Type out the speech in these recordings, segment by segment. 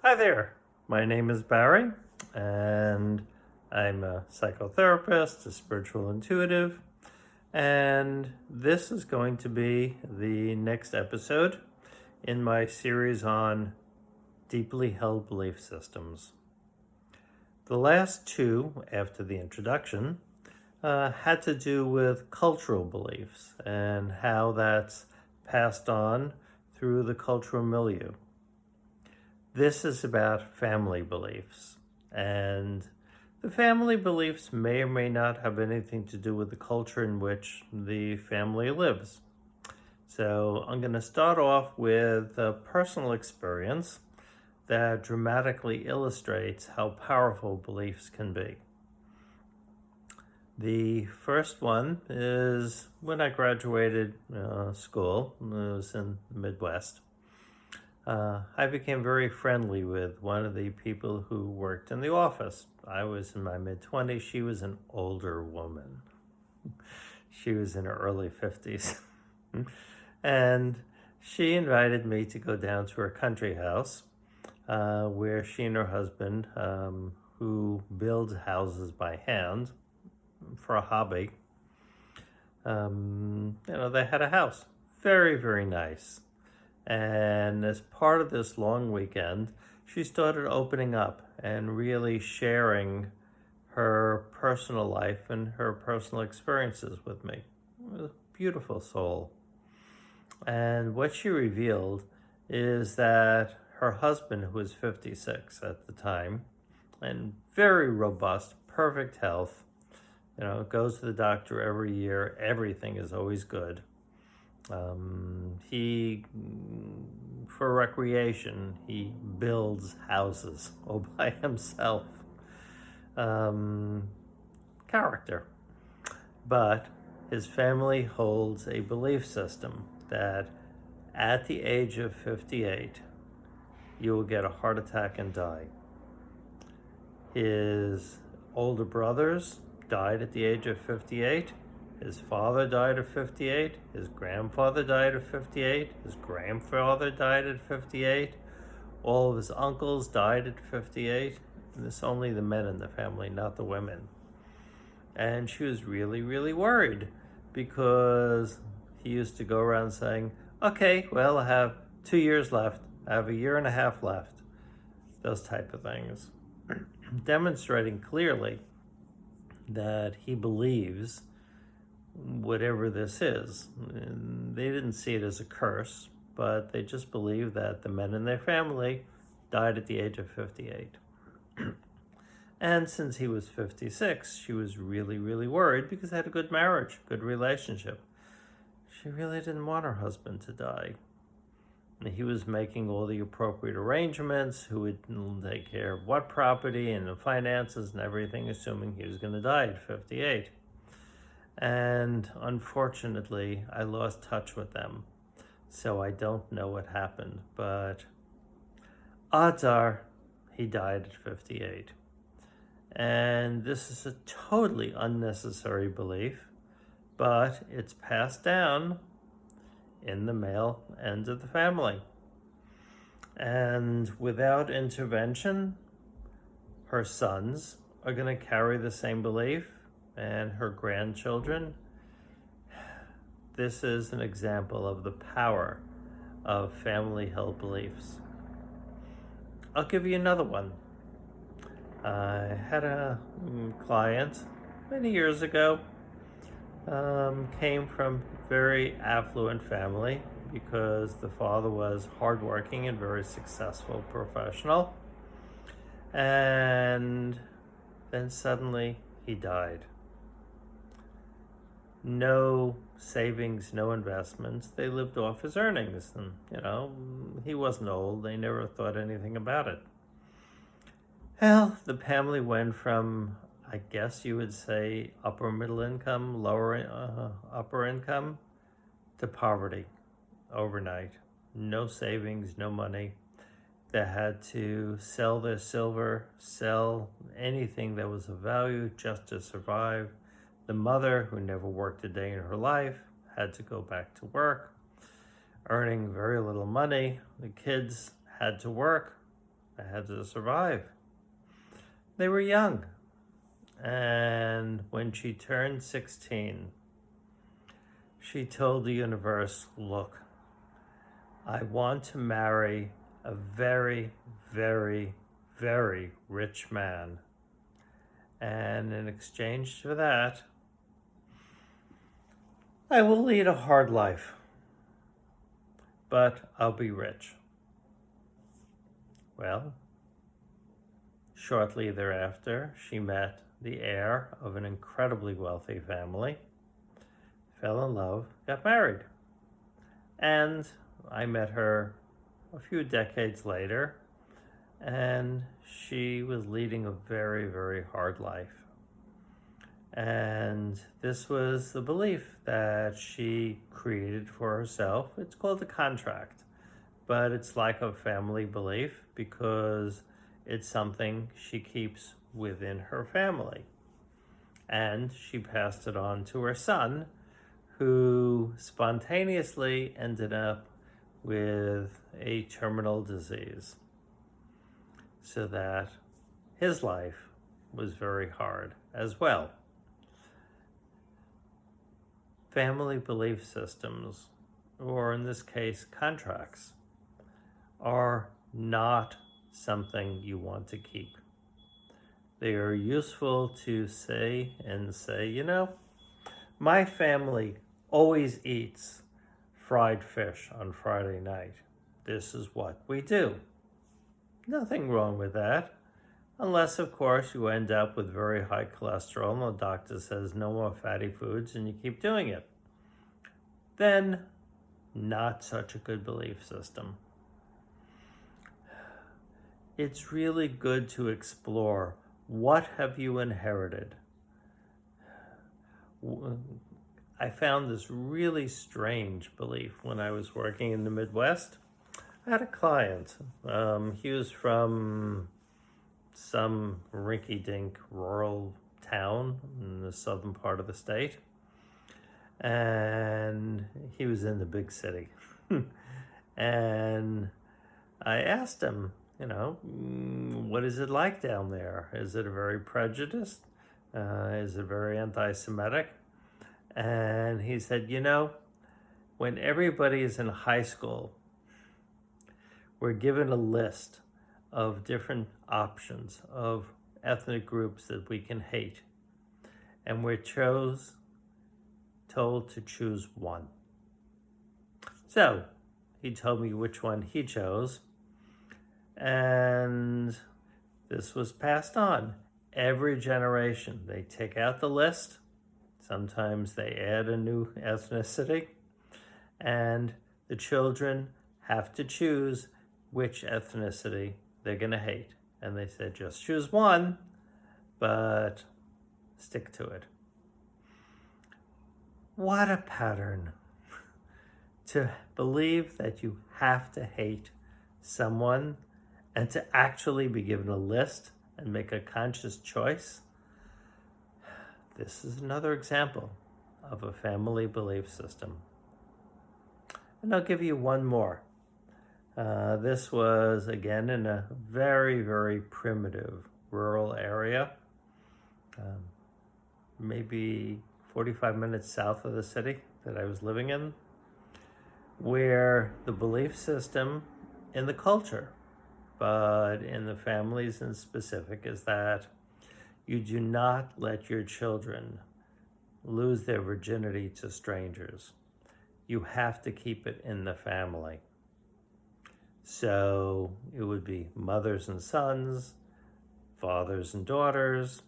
Hi there, my name is Barry, and I'm a psychotherapist, a spiritual intuitive, and this is going to be the next episode in my series on deeply held belief systems. The last two, after the introduction, had to do with cultural beliefs and how that's passed on through the cultural milieu. This is about family beliefs, and the family beliefs may or may not have anything to do with the culture in which the family lives. So I'm going to start off with a personal experience that dramatically illustrates how powerful beliefs can be. The first one is when I graduated school. It was in the Midwest. I became very friendly with one of the people who worked in the office. I was in my mid-20s. She was an older woman. She was in her early 50s. And she invited me to go down to her country house where she and her husband, who builds houses by hand for a hobby, they had a house. Very, very nice. And as part of this long weekend, she started opening up and really sharing her personal life and her personal experiences with me. It was a beautiful soul. And what she revealed is that her husband, who was 56 at the time, and very robust, perfect health, goes to the doctor every year, everything is always good. He, for recreation, he builds houses all by himself. Character. But his family holds a belief system that at the age of 58, you will get a heart attack and die. His older brothers died at the age of 58. His father died at 58. His grandfather died at 58. His grandfather died at 58. All of his uncles died at 58. And it's only the men in the family, not the women. And she was really, really worried because he used to go around saying, okay, well, I have 2 years left. I have a year and a half left. Those type of things. Demonstrating clearly that he believes whatever this is. And they didn't see it as a curse, but they just believed that the men in their family died at the age of 58. And since he was 56, she was really, really worried because they had a good marriage, good relationship. She really didn't want her husband to die. He was making all the appropriate arrangements, who would take care of what property and the finances and everything, assuming he was going to die at 58. And unfortunately, I lost touch with them. So I don't know what happened, but odds are he died at 58. And this is a totally unnecessary belief, but it's passed down in the male end of the family. And without intervention, her sons are going to carry the same belief, and her grandchildren. This is an example of the power of family-held beliefs. I'll give you another one. I had a client many years ago, came from very affluent family because the father was hardworking and very successful professional. And then suddenly he died. No savings, no investments. They lived off his earnings. And, he wasn't old. They never thought anything about it. Well, the family went from, I guess you would say, upper middle income, upper income, to poverty overnight. No savings, no money. They had to sell their silver, sell anything that was of value just to survive. The mother, who never worked a day in her life, had to go back to work, earning very little money. The kids had to work. They had to survive. They were young. And when she turned 16, she told the universe, look, I want to marry a very, very, very rich man. And in exchange for that, I will lead a hard life, but I'll be rich. Well, shortly thereafter, she met the heir of an incredibly wealthy family, fell in love, got married. And I met her a few decades later, and she was leading a very, very hard life. And this was the belief that she created for herself. It's called a contract, but it's like a family belief because it's something she keeps within her family. And she passed it on to her son, who spontaneously ended up with a terminal disease, so that his life was very hard as well. Family belief systems, or in this case, contracts, are not something you want to keep. They are useful to say, you know, my family always eats fried fish on Friday night. This is what we do. Nothing wrong with that. Unless, of course, you end up with very high cholesterol and the doctor says no more fatty foods and you keep doing it. Then, not such a good belief system. It's really good to explore, what have you inherited? I found this really strange belief when I was working in the Midwest. I had a client. He was from some rinky-dink rural town in the southern part of the state. And he was in the big city. And I asked him, you know, what is it like down there? Is it very prejudiced? Is it very anti-Semitic? And he said, you know, when everybody is in high school, we're given a list of different options of ethnic groups that we can hate. And we're told to choose one. So he told me which one he chose. And this was passed on. Every generation, they take out the list. Sometimes they add a new ethnicity. And the children have to choose which ethnicity they're going to hate. And they said, just choose one, but stick to it. What a pattern. To believe that you have to hate someone and to actually be given a list and make a conscious choice. This is another example of a family belief system. And I'll give you one more. This was, again, in a very, very primitive rural area, maybe 45 minutes south of the city that I was living in, where the belief system in the culture, but in the families in specific, is that you do not let your children lose their virginity to strangers. You have to keep it in the family. So it would be mothers and sons, fathers and daughters,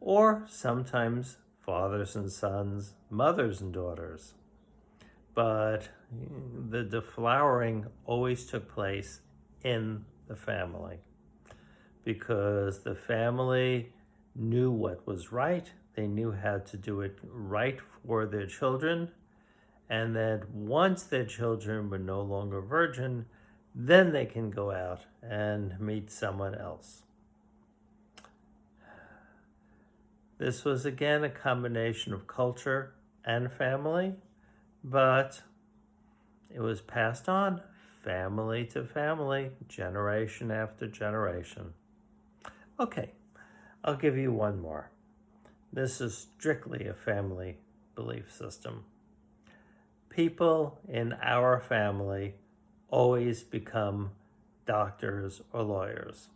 or sometimes fathers and sons, mothers and daughters. But the deflowering always took place in the family because the family knew what was right. They knew how to do it right for their children. And that once their children were no longer virgin, then they can go out and meet someone else. This was again a combination of culture and family, but it was passed on family to family, generation after generation. Okay, I'll give you one more. This is strictly a family belief system. People in our family always become doctors or lawyers.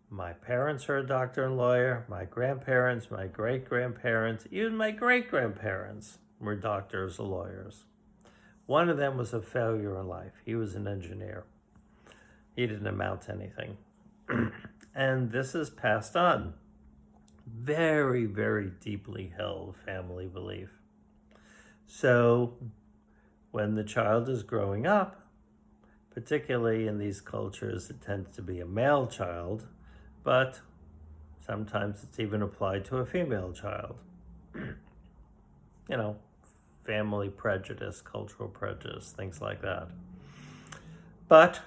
My parents are a doctor and lawyer. My grandparents, my great-grandparents, even my great-grandparents were doctors or lawyers. One of them was a failure in life. He was an engineer. He didn't amount to anything. And this is passed on. Very, very deeply held family belief. So when the child is growing up, particularly in these cultures, it tends to be a male child, but sometimes it's even applied to a female child. Family prejudice, cultural prejudice, things like that. But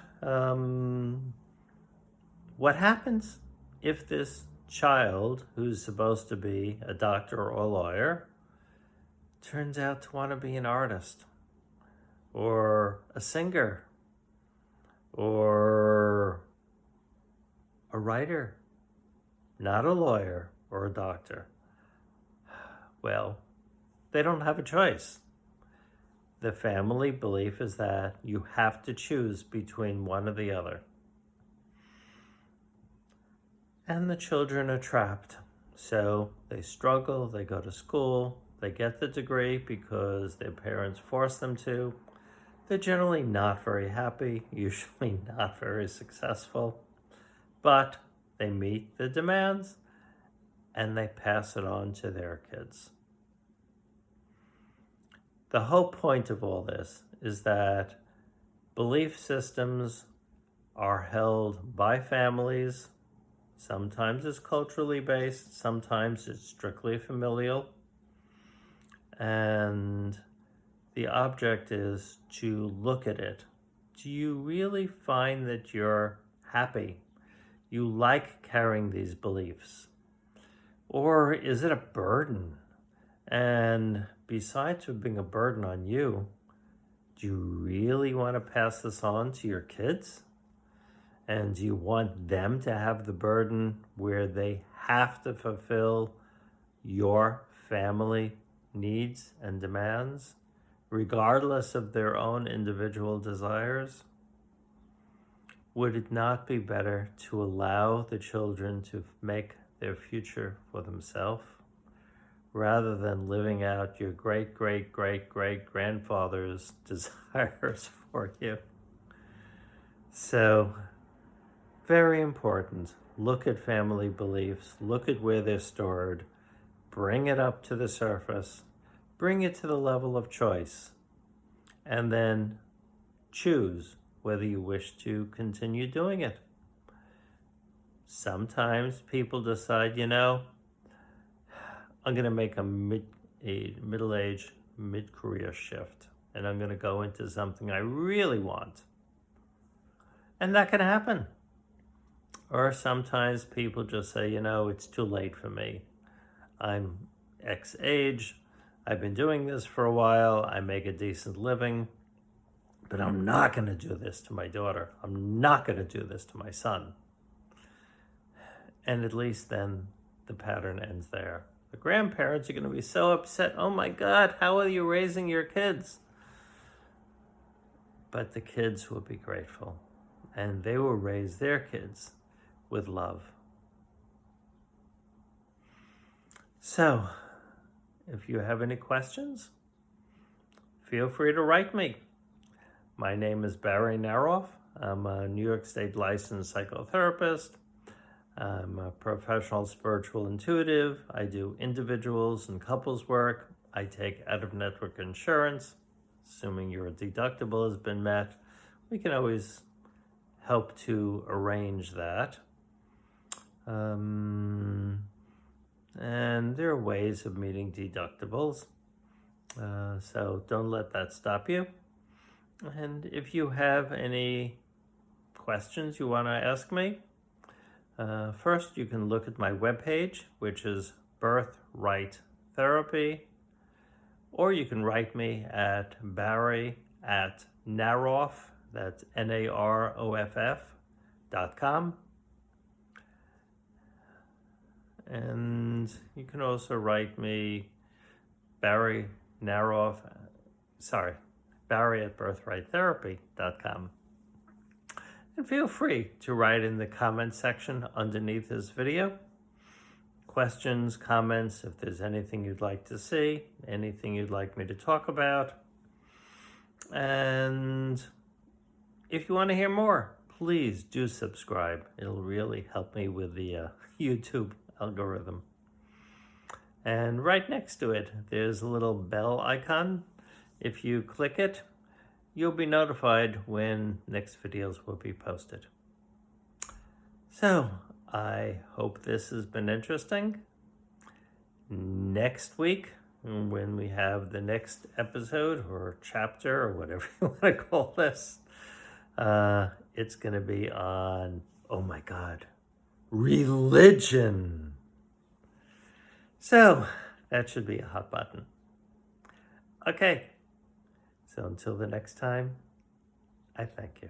what happens if this child, who's supposed to be a doctor or a lawyer, turns out to want to be an artist or a singer or a writer, not a lawyer or a doctor? Well, they don't have a choice. The family belief is that you have to choose between one or the other. And the children are trapped. So they struggle, they go to school, they get the degree because their parents force them to. They're generally not very happy, usually not very successful, but they meet the demands and they pass it on to their kids. The whole point of all this is that belief systems are held by families. Sometimes it's culturally based, sometimes it's strictly familial. And the object is to look at it. Do you really find that you're happy? You like carrying these beliefs? Or is it a burden? And besides it being a burden on you, do you really want to pass this on to your kids? And do you want them to have the burden where they have to fulfill your family needs and demands, regardless of their own individual desires? Would it not be better to allow the children to make their future for themselves, rather than living out your great-great-great-great-grandfather's desires for you? So, very important. Look at family beliefs, look at where they're stored, bring it up to the surface, bring it to the level of choice, and then choose whether you wish to continue doing it. Sometimes people decide, I'm going to make a middle-aged, mid-career shift, and I'm going to go into something I really want. And that can happen. Or sometimes people just say, it's too late for me. I'm X age, I've been doing this for a while, I make a decent living, but I'm not going to do this to my daughter. I'm not going to do this to my son. And at least then the pattern ends there. The grandparents are going to be so upset. Oh my God, how are you raising your kids? But the kids will be grateful, and they will raise their kids with love. So, if you have any questions, feel free to write me. My name is Barry Naroff. I'm a New York State licensed psychotherapist. I'm a professional spiritual intuitive. I do individuals and couples work. I take out-of-network insurance. Assuming your deductible has been met, we can always help to arrange that. And there are ways of meeting deductibles. So don't let that stop you. And if you have any questions you want to ask me, first you can look at my webpage, which is Birthright Therapy, or you can write me at Barry at Naroff, that's NAROFF.com. And you can also write me Barry at birthrighttherapy.com. And feel free to write in the comment section underneath this video. Questions, comments, if there's anything you'd like to see, anything you'd like me to talk about. And if you want to hear more, please do subscribe. It'll really help me with the YouTube algorithm. And right next to it, there's a little bell icon. If you click it, you'll be notified when next videos will be posted. So, I hope this has been interesting. Next week, when we have the next episode or chapter or whatever you want to call this, it's going to be on, oh my God, religion. So, that should be a hot button. Okay, so until the next time, I thank you.